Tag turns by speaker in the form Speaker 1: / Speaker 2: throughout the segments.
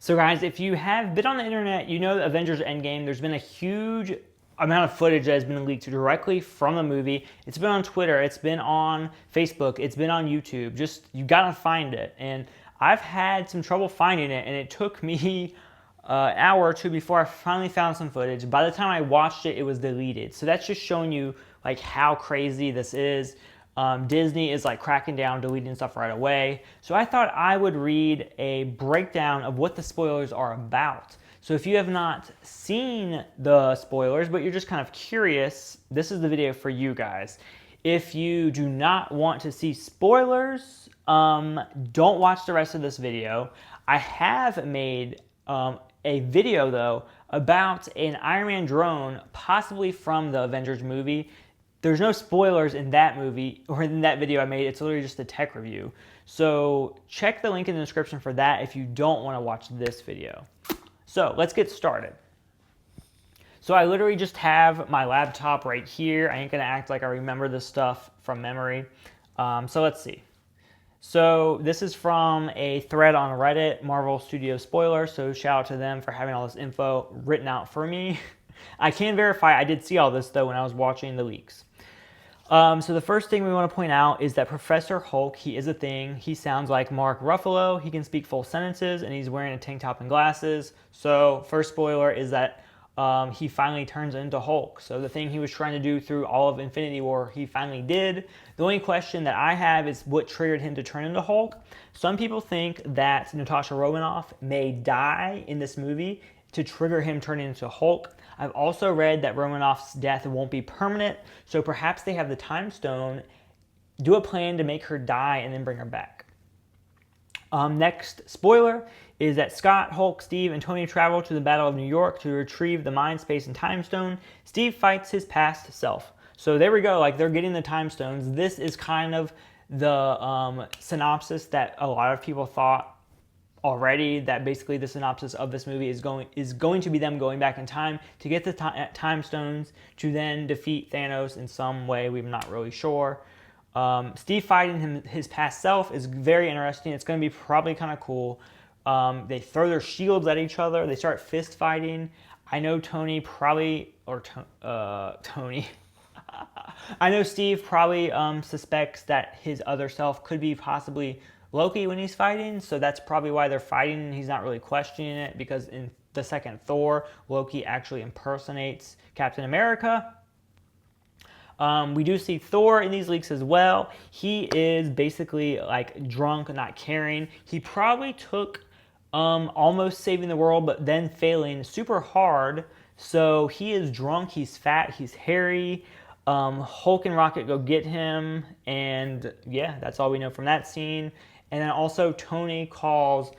Speaker 1: So guys, if you have been on the internet, you know the Avengers Endgame, there's been a huge amount of footage that has been leaked directly from the movie. It's been on Twitter, it's been on Facebook, it's been on YouTube. Just, you gotta find it. And I've had some trouble finding it, and it took me an hour or two before I finally found some footage. By the time I watched it, it was deleted. So that's just showing you like how crazy this is. Disney is like cracking down, deleting stuff right away. So I thought I would read a breakdown of what the spoilers are about. So if you have not seen the spoilers, but you're just kind of curious, this is the video for you guys. If you do not want to see spoilers, don't watch the rest of this video. I have made a video though about an Iron Man drone, possibly from the Avengers movie. There's no spoilers in that movie or in that video I made. It's literally just a tech review. So check the link in the description for that if you don't want to watch this video. So let's get started. So I literally just have my laptop right here. I ain't gonna act like I remember this stuff from memory. So let's see. So this is from a thread on Reddit, Marvel Studios spoiler. So shout out to them for having all this info written out for me. I can verify I did see all this though when I was watching the leaks. So the first thing we want to point out is that Professor Hulk, he is a thing. He sounds like Mark Ruffalo. He can speak full sentences, and he's wearing a tank top and glasses. So first spoiler is that he finally turns into Hulk. So the thing he was trying to do through all of Infinity War, he finally did. The only question that I have is what triggered him to turn into Hulk. Some people think that Natasha Romanoff may die in this movie to trigger him turning into Hulk. I've also read that Romanoff's death won't be permanent, so perhaps they have the time stone, do a plan to make her die, and then bring her back. Next spoiler is that Scott, Hulk, Steve, and Tony travel to the Battle of New York to retrieve the Mind, Space, and Time Stone. Steve fights his past self. So there we go, like they're getting the Time Stones. This is kind of the synopsis that a lot of people thought already, that basically the synopsis of this movie is going to be them going back in time to get the time stones to then defeat Thanos in some way. We're not really sure. Steve fighting his past self is very interesting. It's going to be probably kind of cool. They throw their shields at each other. They start fist fighting. I know Tony probably, or Tony. I know Steve probably suspects that his other self could be possibly Loki when he's fighting, so that's probably why they're fighting. He's not really questioning it, because in the second Thor, Loki actually impersonates Captain America. We do see Thor in these leaks as well. He is basically like drunk, not caring. He probably took almost saving the world, but then failing super hard. So he is drunk, he's fat, he's hairy. Hulk and Rocket go get him, and yeah, that's all we know from that scene. And then also Tony calls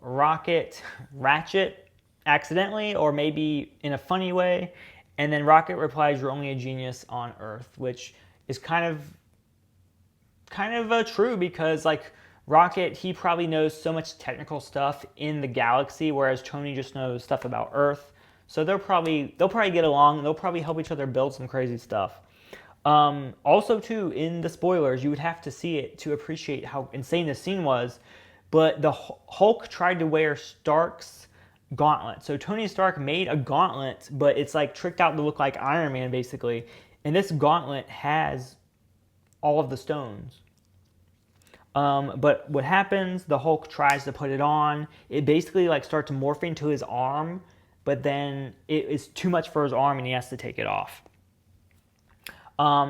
Speaker 1: Rocket Ratchet accidentally, or maybe in a funny way. And then Rocket replies, "You're only a genius on Earth," which is kind of true, because like Rocket, he probably knows so much technical stuff in the galaxy, whereas Tony just knows stuff about Earth. So they'll probably get along, and they'll probably help each other build some crazy stuff. Also too, in the spoilers, you would have to see it to appreciate how insane this scene was, but the Hulk tried to wear Stark's gauntlet. So Tony Stark made a gauntlet, but it's like tricked out to look like Iron Man basically, and this gauntlet has all of the stones. But what happens, the Hulk tries to put it on, it basically like starts morphing to his arm, but then it is too much for his arm and he has to take it off.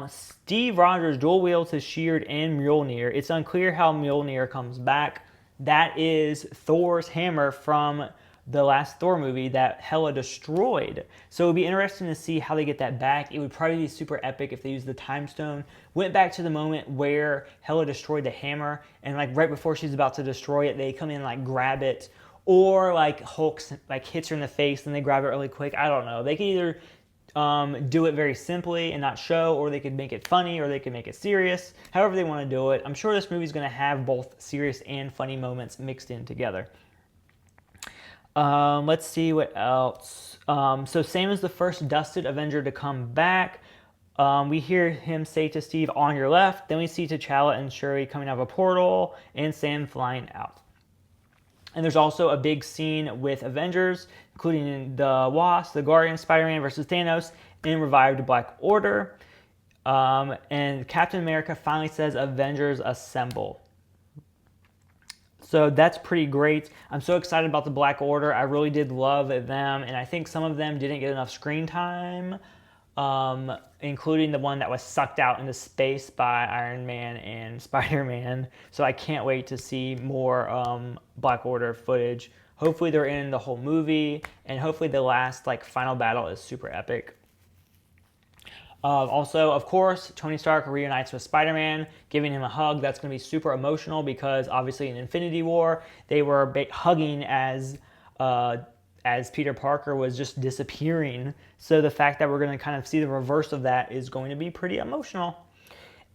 Speaker 1: Steve Rogers dual wields his Shield and Mjolnir. It's unclear how Mjolnir comes back. That is Thor's hammer from the last Thor movie that Hela destroyed. So it would be interesting to see how they get that back. It would probably be super epic if they used the Time Stone, went back to the moment where Hela destroyed the hammer, and like right before she's about to destroy it, they come in and like grab it, or like Hulk like hits her in the face and they grab it really quick. I don't know. They could either do it very simply and not show, or they could make it funny, or they could make it serious. However they want to do it. I'm sure this movie's going to have both serious and funny moments mixed in together. Let's see what else. So same as the first dusted Avenger to come back. We hear him say to Steve, "On your left." Then we see T'Challa and Shuri coming out of a portal, and Sam flying out. And there's also a big scene with Avengers, including the Wasp, the Guardian, Spider-Man versus Thanos, and revived Black Order. And Captain America finally says, "Avengers assemble." So that's pretty great. I'm so excited about the Black Order. I really did love them, and I think some of them didn't get enough screen time, including the one that was sucked out into space by Iron Man and Spider-Man. So I can't wait to see more Black Order footage. Hopefully they're in the whole movie, and hopefully the last final battle is super epic. Also, of course, Tony Stark reunites with Spider-Man, giving him a hug. That's going to be super emotional because obviously in Infinity War, they were hugging as Peter Parker was just disappearing. So the fact that we're going to kind of see the reverse of that is going to be pretty emotional.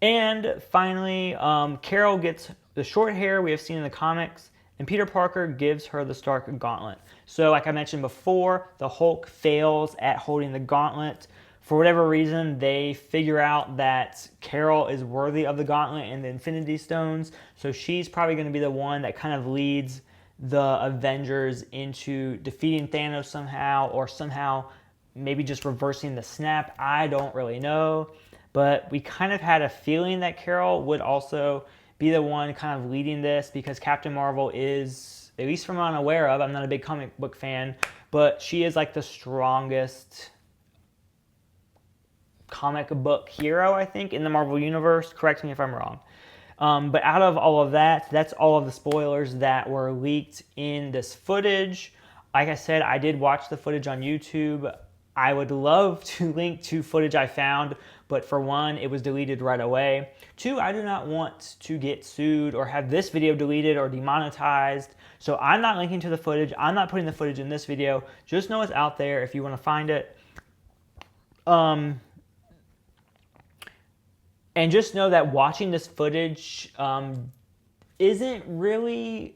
Speaker 1: And finally, Carol gets the short hair we have seen in the comics, and Peter Parker gives her the Stark gauntlet. So like I mentioned before, the Hulk fails at holding the gauntlet. For whatever reason, they figure out that Carol is worthy of the gauntlet and the Infinity Stones, so she's probably going to be the one that kind of leads the Avengers into defeating Thanos somehow, or somehow maybe just reversing the snap. I don't really know, but we kind of had a feeling that Carol would also be the one kind of leading this, because Captain Marvel is, at least from what I'm aware of, I'm not a big comic book fan, but she is like the strongest comic book hero, I think, in the Marvel Universe. Correct me if I'm wrong. But out of all of that, that's all of the spoilers that were leaked in this footage. Like I said, I did watch the footage on YouTube. I would love to link to footage I found, but for one, it was deleted right away. Two, I do not want to get sued or have this video deleted or demonetized, so I'm not linking to the footage. I'm not putting the footage in this video. Just know it's out there if you want to find it. And just know that watching this footage didn't really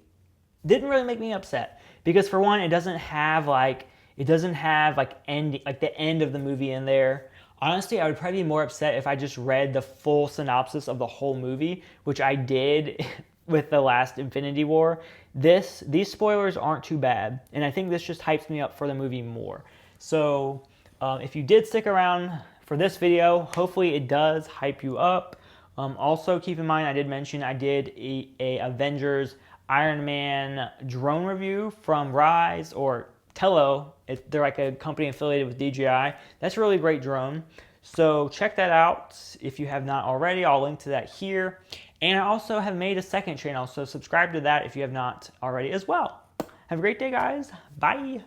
Speaker 1: make me upset, because for one, it doesn't have the end of the movie in there. Honestly, I would probably be more upset if I just read the full synopsis of the whole movie, which I did with the last Infinity War. These spoilers aren't too bad, and I think this just hypes me up for the movie more. So if you did stick around for this video, hopefully it does hype you up. Also, keep in mind, I did mention I did a Avengers Iron Man drone review from Rise, or Tello. They're like a company affiliated with DJI. That's a really great drone. So check that out if you have not already. I'll link to that here. And I also have made a second channel, so subscribe to that if you have not already as well. Have a great day, guys. Bye.